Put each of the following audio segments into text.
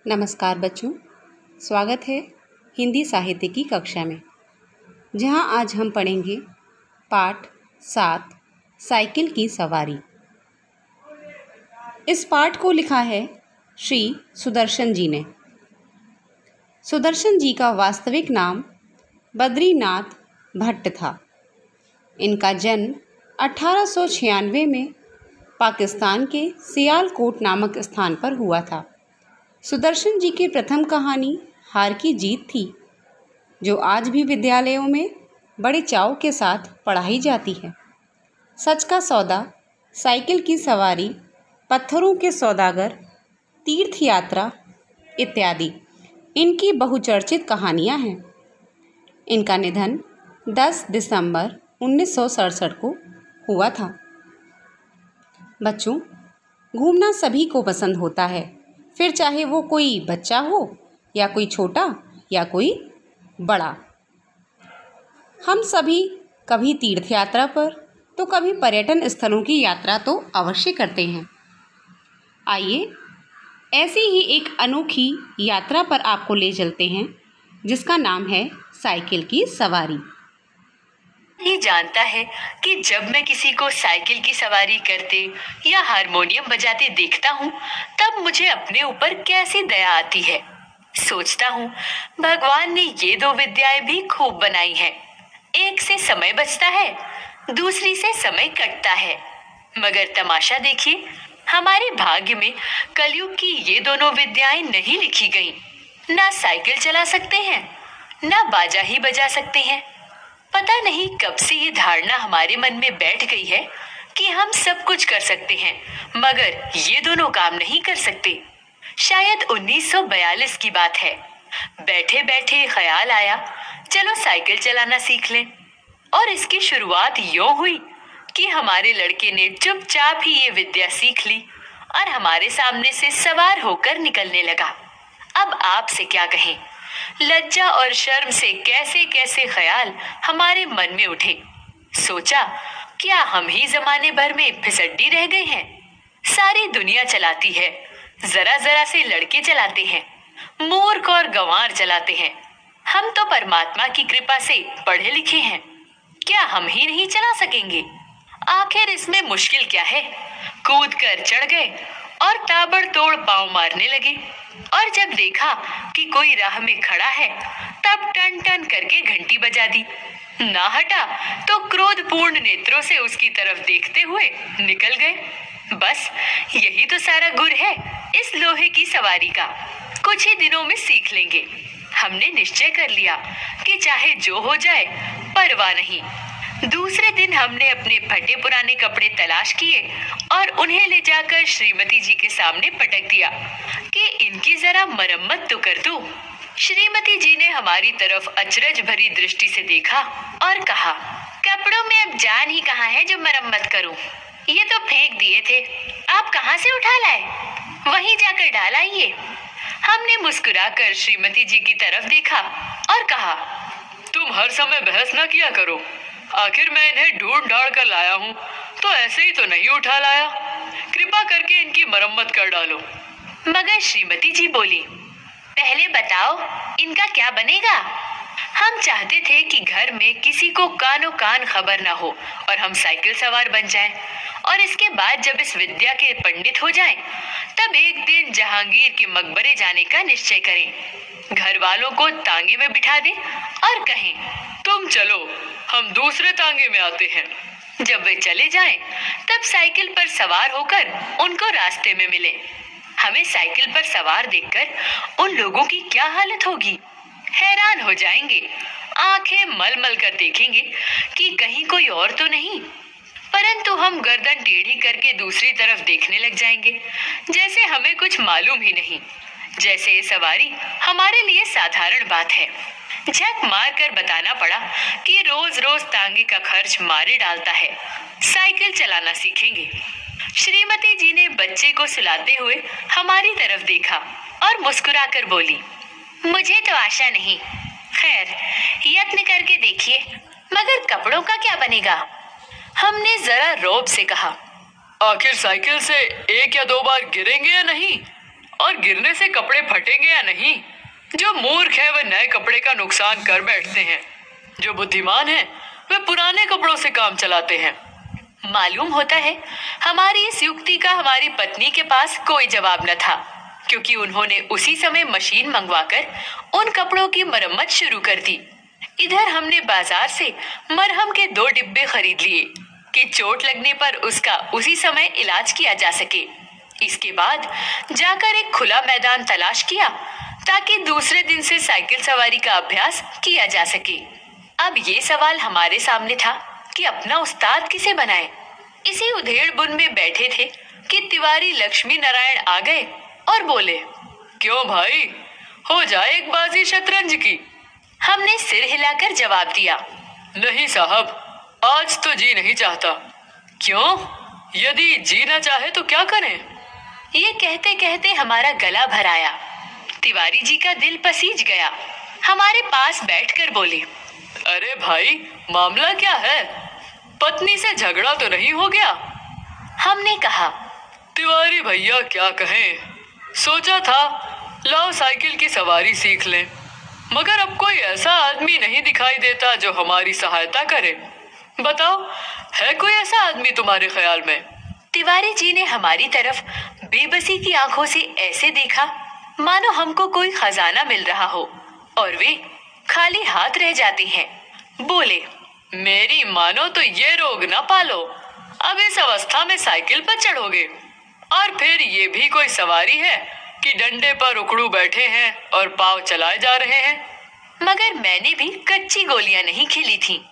नमस्कार बच्चों, स्वागत है हिंदी साहित्य की कक्षा में, जहां आज हम पढ़ेंगे पाठ 7 साइकिल की सवारी। इस पाठ को लिखा है श्री सुदर्शन जी ने। सुदर्शन जी का वास्तविक नाम बद्रीनाथ भट्ट था। इनका जन्म 1896 में पाकिस्तान के सियालकोट नामक स्थान पर हुआ था। सुदर्शन जी की प्रथम कहानी हार की जीत थी, जो आज भी विद्यालयों में बड़े चाव के साथ पढ़ाई जाती है। सच का सौदा, साइकिल की सवारी, पत्थरों के सौदागर, तीर्थ यात्रा इत्यादि इनकी बहुचर्चित कहानियां हैं। इनका निधन 10 दिसंबर 1967 को हुआ था। बच्चों, घूमना सभी को पसंद होता है, फिर चाहे वो कोई बच्चा हो या कोई छोटा या कोई बड़ा। हम सभी कभी तीर्थ यात्रा पर तो कभी पर्यटन स्थलों की यात्रा तो अवश्य करते हैं। आइए ऐसी ही एक अनोखी यात्रा पर आपको ले चलते हैं, जिसका नाम है साइकिल की सवारी। ये जानता है कि जब मैं किसी को साइकिल की सवारी करते या हारमोनियम बजाते देखता हूँ, तब मुझे अपने ऊपर कैसी दया आती है। सोचता हूँ, भगवान ने ये दो विद्याएं भी खूब बनाई हैं। एक से समय बचता है, दूसरी से समय कटता है। मगर तमाशा देखिए, हमारे भाग्य में कलयुग की ये दोनों विद्याएं नहीं लिखी गई। ना साइकिल चला सकते हैं, ना बाजा ही बजा सकते हैं। पता नहीं कब से ये धारणा हमारे मन में बैठ गई है कि हम सब कुछ कर सकते हैं, मगर ये दोनों काम नहीं कर सकते। शायद 1942 की बात है। बैठे बैठे ख्याल आया, चलो साइकिल चलाना सीख लें। और इसकी शुरुआत यूं हुई कि हमारे लड़के ने चुपचाप ही ये विद्या सीख ली और हमारे सामने से सवार होकर निकलने लगा। अब आपसे क्या कहें, लज्जा और शर्म से कैसे कैसे ख्याल हमारे मन में उठे। सोचा, क्या हम ही जमाने भर में फिसड्डी रह गए हैं? सारी दुनिया चलाती है, जरा जरा से लड़के चलाते हैं, मूर्ख और गंवार चलाते हैं। हम तो परमात्मा की कृपा से पढ़े लिखे हैं, क्या हम ही नहीं चला सकेंगे? आखिर इसमें मुश्किल क्या है? कूद कर चढ़ गए और ताबड़तोड़ पांव मारने लगे। और जब देखा कि कोई राह में खड़ा है, तब टन टन करके घंटी बजा दी। ना हटा तो क्रोधपूर्ण नेत्रों से उसकी तरफ देखते हुए निकल गए। बस यही तो सारा गुर है इस लोहे की सवारी का। कुछ ही दिनों में सीख लेंगे। हमने निश्चय कर लिया कि चाहे जो हो जाए परवाह नहीं। दूसरे दिन हमने अपने फटे पुराने कपड़े तलाश किए और उन्हें ले जाकर श्रीमती जी के सामने पटक दिया कि इनकी जरा मरम्मत तो कर दो। श्रीमती जी ने हमारी तरफ अचरज भरी दृष्टि से देखा और कहा, कपड़ों में अब जान ही कहाँ है जो मरम्मत करूं? ये तो फेंक दिए थे, आप कहाँ से उठा लाए? वहीं जाकर डाल आइए। हमने मुस्कुराकर श्रीमती जी की तरफ देखा और कहा, तुम हर समय बहस ना किया करो। आखिर मैं इन्हें ढूंढ ढांढ कर लाया हूँ, तो ऐसे ही तो नहीं उठा लाया। कृपा करके इनकी मरम्मत कर डालो। मगर श्रीमती जी बोली, पहले बताओ इनका क्या बनेगा? हम चाहते थे कि घर में किसी को कानो कान खबर ना हो और हम साइकिल सवार बन जाएं, और इसके बाद जब इस विद्या के पंडित हो जाएं, तब एक दिन जहांगीर के मकबरे जाने का निश्चय करें। घर वालों को तांगे में बिठा दें और कहें, तुम चलो, हम दूसरे तांगे में आते हैं। जब वे चले जाएं, तब साइकिल पर सवार होकर उनको रास्ते में मिले। हमें साइकिल पर सवार देखकर उन लोगों की क्या हालत होगी? हैरान हो जाएंगे, आंखें मल मल कर देखेंगे कि कहीं कोई और तो नहीं। परंतु हम गर्दन टेढ़ी करके दूसरी तरफ देखने लग जाएंगे, जैसे हमें कुछ मालूम ही नहीं, जैसे ये सवारी हमारे लिए साधारण बात है। झक मार कर बताना पड़ा कि रोज रोज तांगे का खर्च मारे डालता है, साइकिल चलाना सीखेंगे। श्रीमती जी ने बच्चे को सुलाते हुए हमारी तरफ देखा और मुस्कुराकर बोली, मुझे तो आशा नहीं, खैर यत्न करके देखिए, मगर कपड़ों का क्या बनेगा? हमने जरा रौब से कहा, आखिर साइकिल से एक या दो बार गिरेंगे या नहीं? और और गिरने से कपड़े फटेंगे या नहीं। जो मूर्ख है वह नए कपड़े का नुकसान कर बैठते हैं, जो बुद्धिमान है वे पुराने कपड़ों से काम चलाते हैं। मालूम होता है हमारी इस युक्ति का हमारी पत्नी के पास कोई जवाब न था, क्योंकि उन्होंने उसी समय मशीन मंगवाकर उन कपड़ों की मरम्मत शुरू कर दी। इधर हमने बाजार से मरहम के 2 डिब्बे खरीद लिए कि चोट लगने पर उसका उसी समय इलाज किया जा सके। इसके बाद जाकर एक खुला मैदान तलाश किया ताकि दूसरे दिन से साइकिल सवारी का अभ्यास किया जा सके। अब ये सवाल हमारे सामने था कि अपना उस्ताद किसे बनाए। इसी उधेड़-बुन में बैठे थे कि तिवारी लक्ष्मी नारायण आ गए और बोले, क्यों भाई, हो जाए एक बाजी शतरंज की। हमने सिर हिलाकर जवाब दिया, नहीं साहब, आज तो जी नहीं चाहता। क्यों? यदि जी ना चाहे तो क्या करें? ये कहते कहते हमारा गला भर आया। तिवारी जी का दिल पसीज गया। हमारे पास बैठकर बोले, अरे भाई, मामला क्या है? पत्नी से झगड़ा तो नहीं हो गया? हमने कहा, तिवारी भैया क्या कहें, सोचा था लाओ साइकिल की सवारी सीख लें, मगर अब कोई ऐसा आदमी नहीं दिखाई देता जो हमारी सहायता करे। बताओ, है कोई ऐसा आदमी तुम्हारे ख्याल में? तिवारी जी ने हमारी तरफ बेबसी की आंखों से ऐसे देखा मानो हमको कोई खजाना मिल रहा हो और वे खाली हाथ रह जाते हैं। बोले, मेरी मानो तो ये रोग ना पालो, अब इस अवस्था में साइकिल पर चढ़ोगे, और फिर ये भी कोई सवारी है कि डंडे पर उकड़ू बैठे हैं और पाँव चलाए जा रहे हैं। मगर मैंने भी कच्ची गोलियां नहीं खेली थी।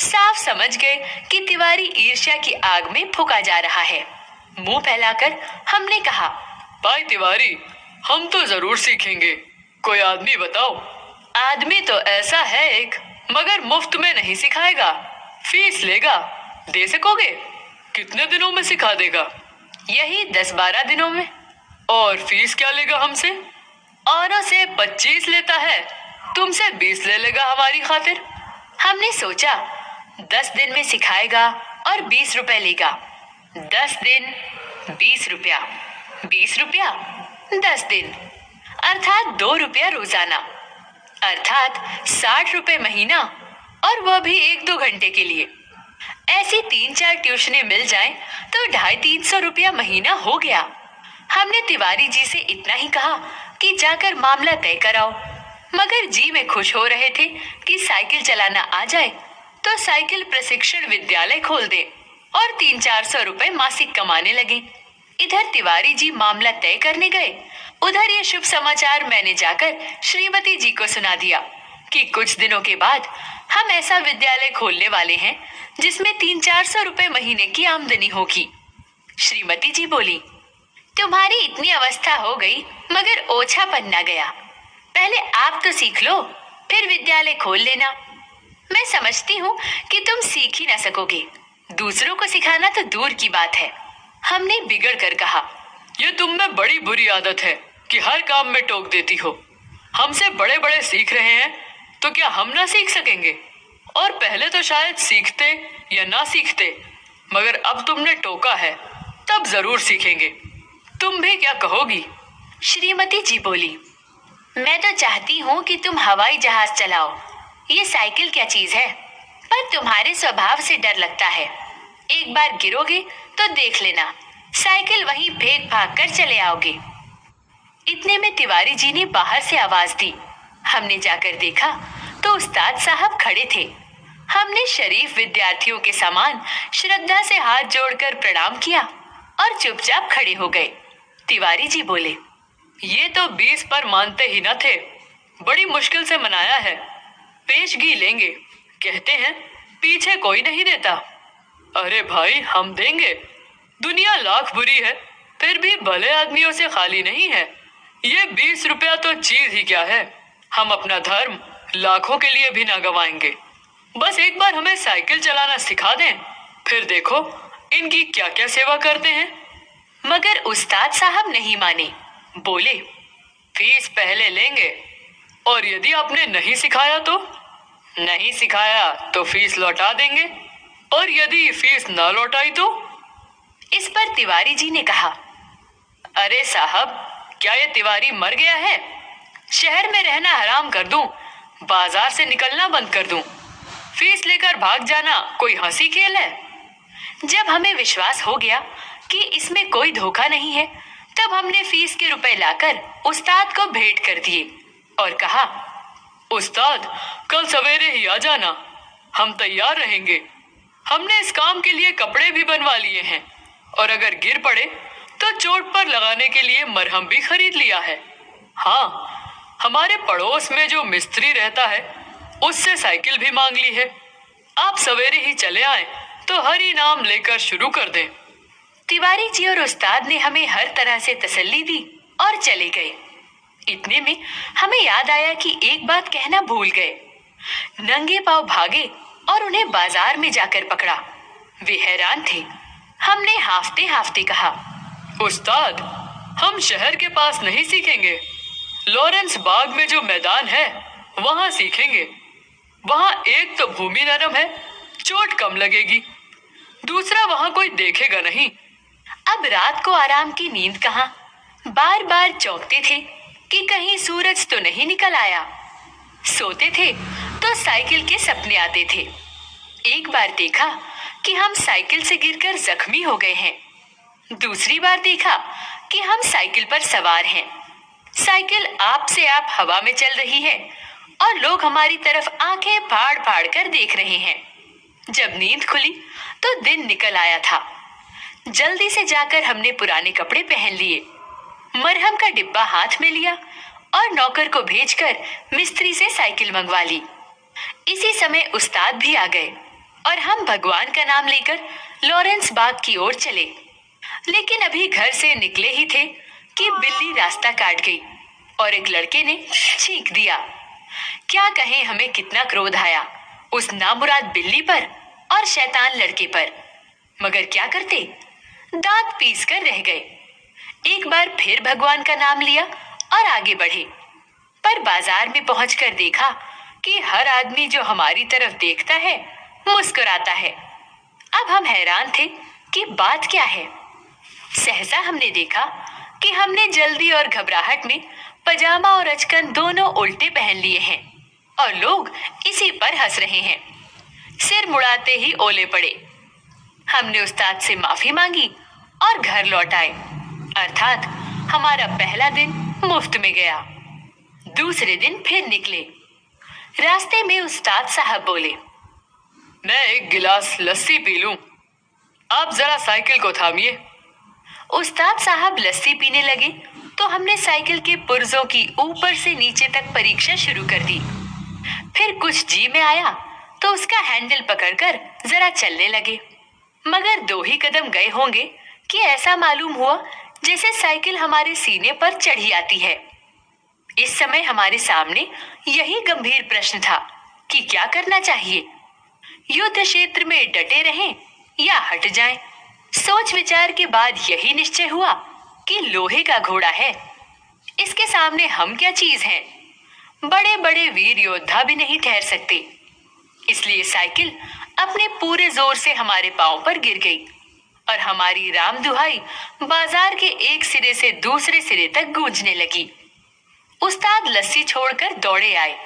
साफ समझ गए कि तिवारी ईर्ष्या की आग में फूंका जा रहा है। मुंह फैलाकर हमने कहा, भाई तिवारी, हम तो जरूर सीखेंगे, कोई आदमी बताओ। आदमी तो ऐसा है एक, मगर मुफ्त में नहीं सिखाएगा, फीस लेगा। दे सकोगे? कितने दिनों में सिखा देगा? यही 10-12 दिनों में। और फीस क्या लेगा हमसे? औरों से 25 लेता है, तुमसे 20 ले लेगा हमारी खातिर। हमने सोचा 10 दिन में सिखाएगा और 20 रुपए लेगा। 10 दिन 20 रुपया, 20 रुपया 10 दिन, अर्थात 2 रुपया रोजाना, अर्थात 60 रुपए महीना, और वह भी 1-2 घंटे के लिए। ऐसी 3-4 ट्यूशनें मिल जाएं तो 250-300 रुपया महीना हो गया। हमने तिवारी जी से इतना ही कहा कि जाकर मामला तय कराओ, मगर जी में खुश हो रहे थे कि साइकिल चलाना आ जाए तो साइकिल प्रशिक्षण विद्यालय खोल दे और 300-400 रुपए मासिक कमाने लगे। इधर तिवारी जी मामला तय करने गए, उधर ये शुभ समाचार मैंने जाकर श्रीमती जी को सुना दिया कि कुछ दिनों के बाद हम ऐसा विद्यालय खोलने वाले हैं जिसमें 300-400 रुपए महीने की आमदनी होगी। श्रीमती जी बोली, तुम्हारी इतनी अवस्था हो गई मगर ओछापन न गया। पहले आप तो सीख लो, फिर विद्यालय खोल लेना। मैं समझती हूँ कि तुम सीख ही ना सकोगे, दूसरों को सिखाना तो दूर की बात है। हमने बिगड़ कर कहा, ये तुम में बड़ी बुरी आदत है कि हर काम में टोक देती हो। हमसे बड़े बड़े सीख रहे हैं तो क्या हम ना सीख सकेंगे? और पहले तो शायद सीखते या ना सीखते, मगर अब तुमने टोका है, तब जरूर सीखेंगे। तुम भी क्या कहोगी? श्रीमती जी बोली, मैं तो चाहती हूँ कि तुम हवाई जहाज चलाओ, ये साइकिल क्या चीज है, पर तुम्हारे स्वभाव से डर लगता है। एक बार गिरोगे तो देख लेना, साइकिल वहीं फेंक भाग कर चले आओगे। इतने में तिवारी जी ने बाहर से आवाज दी। हमने जाकर देखा तो उस्ताद साहब खड़े थे। हमने शरीफ विद्यार्थियों के समान श्रद्धा से हाथ जोड़कर प्रणाम किया और चुपचाप खड़े हो गए। तिवारी जी बोले, ये तो 20 पर मानते ही न थे, बड़ी मुश्किल से मनाया है, पेशगी लेंगे, कहते हैं पीछे कोई नहीं देता। अरे भाई, हम देंगे, दुनिया लाख बुरी है, फिर भी भले आदमियों से खाली नहीं है। ये 20 रुपया तो चीज ही क्या है, हम अपना धर्म लाखों के लिए भी ना गवाएंगे। बस एक बार हमें साइकिल चलाना सिखा दें, फिर देखो इनकी क्या क्या सेवा करते हैं। मगर उस्ताद साहब नहीं माने, बोले, फीस पहले लेंगे, और यदि आपने नहीं सिखाया तो? नहीं सिखाया तो फीस लौटा देंगे, और यदि फीस ना लौटाई तो? इस पर तिवारी जी ने कहा, अरे साहब, क्या ये तिवारी मर गया है? शहर में रहना हराम कर दूं, बाजार से निकलना बंद कर दूं, फीस लेकर भाग जाना कोई हंसी खेल है? जब हमें विश्वास हो गया कि इसमें कोई धोखा नहीं है, तब हमने फीस के रुपए लाकर उस्ताद को भेंट कर दिए और कहा, उस्ताद कल सवेरे ही आ जाना, हम तैयार रहेंगे। हमने इस काम के लिए कपड़े भी बनवा लिए हैं और अगर गिर पड़े तो चोट पर लगाने के लिए मरहम भी खरीद लिया है। हाँ, हमारे पड़ोस में जो मिस्त्री रहता है उससे साइकिल भी मांग ली है। आप सवेरे ही चले आए तो हरि नाम लेकर शुरू कर दें। तिवारी जी और उस्ताद ने हमें हर तरह से तसल्ली दी और चले गए। इतने में हमें याद आया कि एक बात कहना भूल गए। नंगे पांव भागे और उन्हें बाजार में जाकर पकड़ा। वे हैरान थे। हमने हाफते हाफते कहा, उस्ताद हम शहर के पास नहीं सीखेंगे, लॉरेंस बाग में जो मैदान है वहां सीखेंगे। वहां एक तो भूमि नरम है, चोट कम लगेगी, दूसरा वहां कोई देखेगा नहीं। अब रात को आराम की नींद कहाँ। बार बार चौंकते थे कि कहीं सूरज तो नहीं निकल आया। सोते थे तो साइकिल के सपने आते थे। एक बार देखा कि हम साइकिल से गिरकर जख्मी हो गए हैं। दूसरी बार देखा कि हम साइकिल पर सवार हैं। साइकिल आप से आप हवा में चल रही है और लोग हमारी तरफ आंखें फाड़ फाड़ कर देख रहे हैं। जब नींद खुली तो दिन निकल आया था। जल्दी से जाकर हमने पुराने कपड़े पहन लिए, मरहम का डिब्बा हाथ में लिया और नौकर को भेजकर मिस्त्री से साइकिल मंगवा ली। इसी समय उस्ताद भी आ गए और हम भगवान का नाम लेकर लॉरेंस बाग की ओर चले। लेकिन अभी घर से निकले ही थे कि बिल्ली रास्ता काट गई और एक लड़के ने छींक दिया। क्या कहें हमें कितना क्रोध आया उस नामुराद बिल्ली पर और शैतान लड़के पर, मगर क्या करते, दांत पीस कर रह गए। एक बार फिर भगवान का नाम लिया और आगे बढ़े, पर बाजार में पहुंचकर देखा कि हर आदमी जो हमारी तरफ देखता है मुस्कुराता है। अब हम हैरान थे कि बात क्या है। सहसा हमने देखा कि हमने जल्दी और घबराहट में पजामा और अचकन दोनों उल्टे पहन लिए हैं और लोग इसी पर हंस रहे हैं। सिर मुड़ाते ही ओले पड़े। हमने उस्ताद से माफी मांगी और घर लौट आए। अर्थात हमारा पहला दिन मुफ्त में गया। दूसरे दिन फिर निकले। रास्ते में उस्ताद साहब बोले, मैं एक गिलास लस्सी पी लूं, आप जरा साइकिल को थामिए। उस्ताद साहब लस्सी पीने लगे तो हमने साइकिल के पुर्जों की ऊपर से नीचे तक परीक्षा शुरू कर दी। फिर कुछ जी में आया तो उसका हैंडल पकड़कर जरा चलने लगे, मगर 2 ही कदम गए होंगे कि ऐसा मालूम हुआ जैसे साइकिल हमारे सीने पर चढ़ी आती है। इस समय हमारे सामने यही गंभीर प्रश्न था कि क्या करना चाहिए, युद्ध क्षेत्र में डटे रहें या हट जाएं। सोच विचार के बाद यही निश्चय हुआ कि लोहे का घोड़ा है, इसके सामने हम क्या चीज हैं। बड़े बड़े वीर योद्धा भी नहीं ठहर सकते। इसलिए साइकिल अपने पूरे जोर से हमारे पांव पर गिर गई और हमारी राम दुहाई बाजार के एक सिरे से दूसरे सिरे तक गूंजने लगी। उस्ताद लस्सी छोड़कर दौड़े आए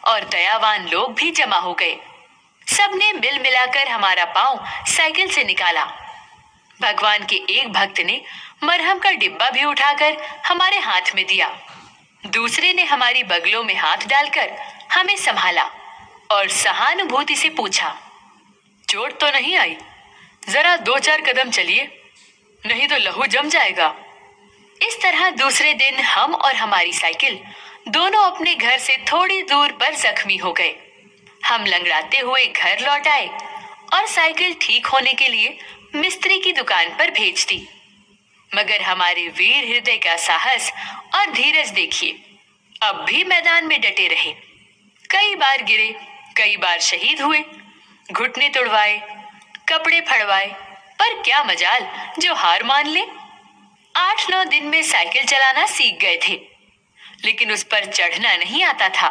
और दयावान लोग भी जमा हो गए। सबने मिल मिलाकर हमारा पांव साइकिल से निकाला। भगवान के एक भक्त ने मरहम का डिब्बा भी उठाकर हमारे हाथ में दिया। दूसरे ने हमारी बगलों में हाथ डालकर हमें संभाला और सहानुभूति से पूछा, चोट तो नहीं आई? जरा 2-4 कदम चलिए, नहीं तो लहू जम जाएगा। इस तरह दूसरे दिन हम और हमारी साइकिल दोनों अपने घर से थोड़ी दूर पर जख्मी हो गए। हम लंगड़ाते हुए घर लौट आए और साइकिल ठीक होने के लिए मिस्त्री की दुकान पर भेज दी। मगर हमारे वीर हृदय का साहस और धीरज देखिए, अब भी मैदान में डटे रहे। कई बार गिरे, कई बार शहीद हुए, घुटने तुड़वाए, कपड़े फड़वाए, पर क्या मजाल जो हार मान ले। 8-9 दिन में साइकिल चलाना सीख गए थे, लेकिन उस पर चढ़ना नहीं आता था।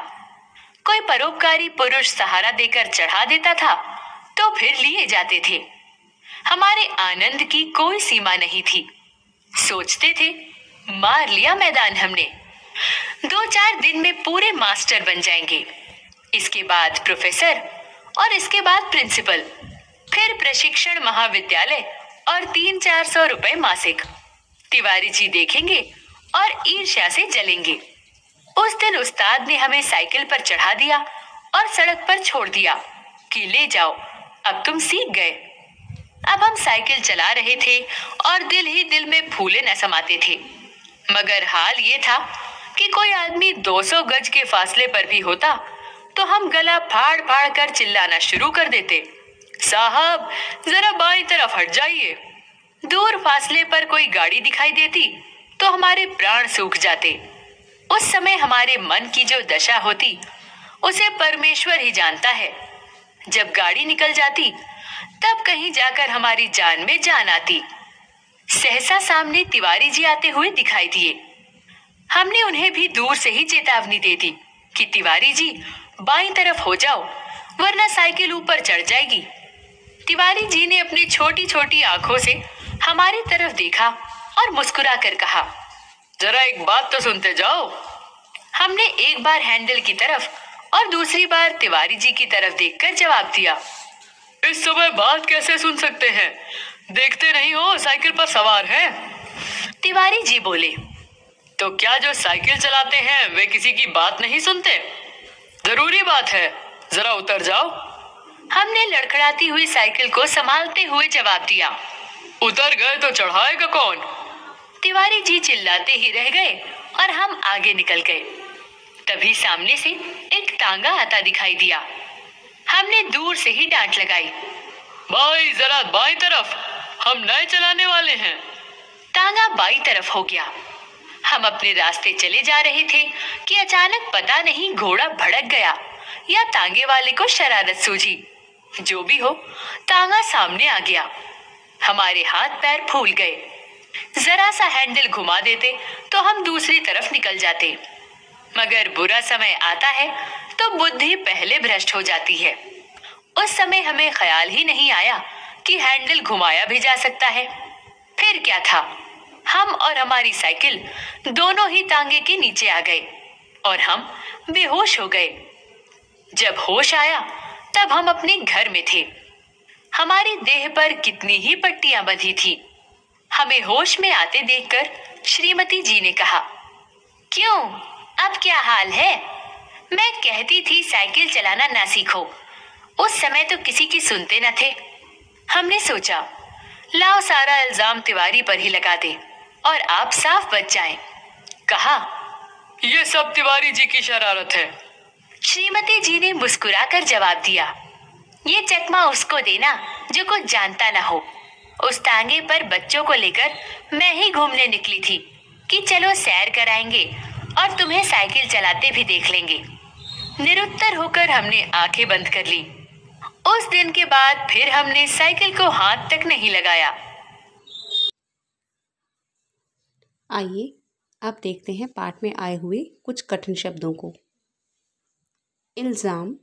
कोई परोपकारी पुरुष सहारा देकर चढ़ा देता था तो फिर लिए जाते थे। हमारे आनंद की कोई सीमा नहीं थी। सोचते थे मार लिया मैदान हमने। 2-4 दिन में पूरे मास्टर बन जाएंगे, इसके बाद प्रोफेसर और इसके बाद प्रिंसिपल, फिर प्रशिक्षण महाविद्यालय और 300-400 रुपए मासिक। तिवारी जी देखेंगे और ईर्ष्या से जलेंगे। उस दिन उस्ताद ने हमें साइकिल पर चढ़ा दिया और सड़क पर छोड़ दिया कि ले जाओ, अब तुम सीख गए। अब हम साइकिल चला रहे थे और दिल ही दिल में फूले न समाते थे। मगर हाल ये था कि कोई आदमी 200 गज के फासले पर भी होता तो हम गला फाड़ फाड़ कर चिल्लाना शुरू कर देते, साहब जरा बाईं तरफ हट जाइए। दूर फासले पर कोई गाड़ी दिखाई देती तो हमारे प्राण सूख जाते। उस समय हमारे मन की जो दशा होती उसे परमेश्वर ही जानता है। जब गाड़ी निकल जाती तब कहीं जाकर हमारी जान में जान आती। सहसा सामने तिवारी जी आते हुए दिखाई दिए। हमने उन्हें भी दूर से ही चेतावनी दे दी कि तिवारी जी बाईं तरफ हो जाओ वरना साइकिल ऊपर चढ़ जाएगी। तिवारी जी ने अपनी छोटी छोटी आंखों से हमारी तरफ देखा और मुस्कुरा कर कहा, जरा एक बात तो सुनते जाओ। हमने एक बार हैंडल की तरफ और दूसरी बार तिवारी जी की तरफ देखकर जवाब दिया, इस समय बात कैसे सुन सकते हैं, देखते नहीं हो साइकिल पर सवार हैं। तिवारी जी बोले, तो क्या जो साइकिल चलाते हैं वे किसी की बात नहीं सुनते? जरूरी बात है, जरा उतर जाओ। हमने लड़खड़ाती हुई साइकिल को संभालते हुए जवाब दिया, उतर गए तो चढ़ाएगा कौन? तिवारी जी चिल्लाते ही रह गए और हम आगे निकल गए। तभी सामने से एक तांगा आता दिखाई दिया। हमने दूर से ही डांट लगाई, भाई जरा बाईं तरफ, हम नए चलाने वाले हैं। तांगा बाईं तरफ हो गया। हम अपने रास्ते चले जा रहे थे कि अचानक पता नहीं घोड़ा भड़क गया या तांगे वाले को शरारत सूझी। जो भी हो, तांगा सामने आ गया। हमारे हाथ पैर फूल गए। जरा सा हैंडल घुमा देते तो हम दूसरी तरफ निकल जाते। मगर बुरा समय आता है तो बुद्धि पहले भ्रष्ट हो जाती है। उस समय हमें ख्याल ही नहीं आया कि हैंडल घुमाया भी जा सकता है। फिर क्या था, हम और हमारी साइकिल दोनों ही तांगे के नीचे आ गए और हम बेहोश हो गए। जब होश आया तब हम अपने घर में थे। हमारी देह पर कितनी ही पट्टियां बंधी थी। हमें होश में आते देखकर श्रीमती जी ने कहा, क्यों, अब क्या हाल है? मैं कहती थी साइकिल चलाना ना सीखो। उस समय तो किसी की सुनते न थे। हमने सोचा लाओ सारा इल्जाम तिवारी पर ही लगा दे और आप साफ बच जाएं। कहा, ये सब तिवारी जी की शरारत है। श्रीमती जी ने मुस्कुराकर जवाब दिया, ये चकमा उसको देना जो कुछ जानता ना हो। उस तांगे पर बच्चों को लेकर मैं ही घूमने निकली थी कि चलो सैर कराएंगे और तुम्हें साइकिल चलाते भी देख लेंगे। निरुत्तर होकर हमने आंखें बंद कर ली। उस दिन के बाद फिर हमने साइकिल को हाथ तक नहीं लगाया। आइए अब देखते हैं पाठ में आए हुए कुछ कठिन शब्दों को। इल्ज़ाम,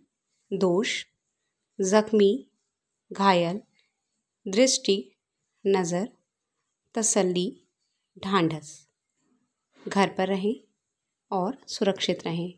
दोष, जख्मी, घायल, दृष्टि, नज़र, तसल्ली, ढांढस। घर पर रहें और सुरक्षित रहें।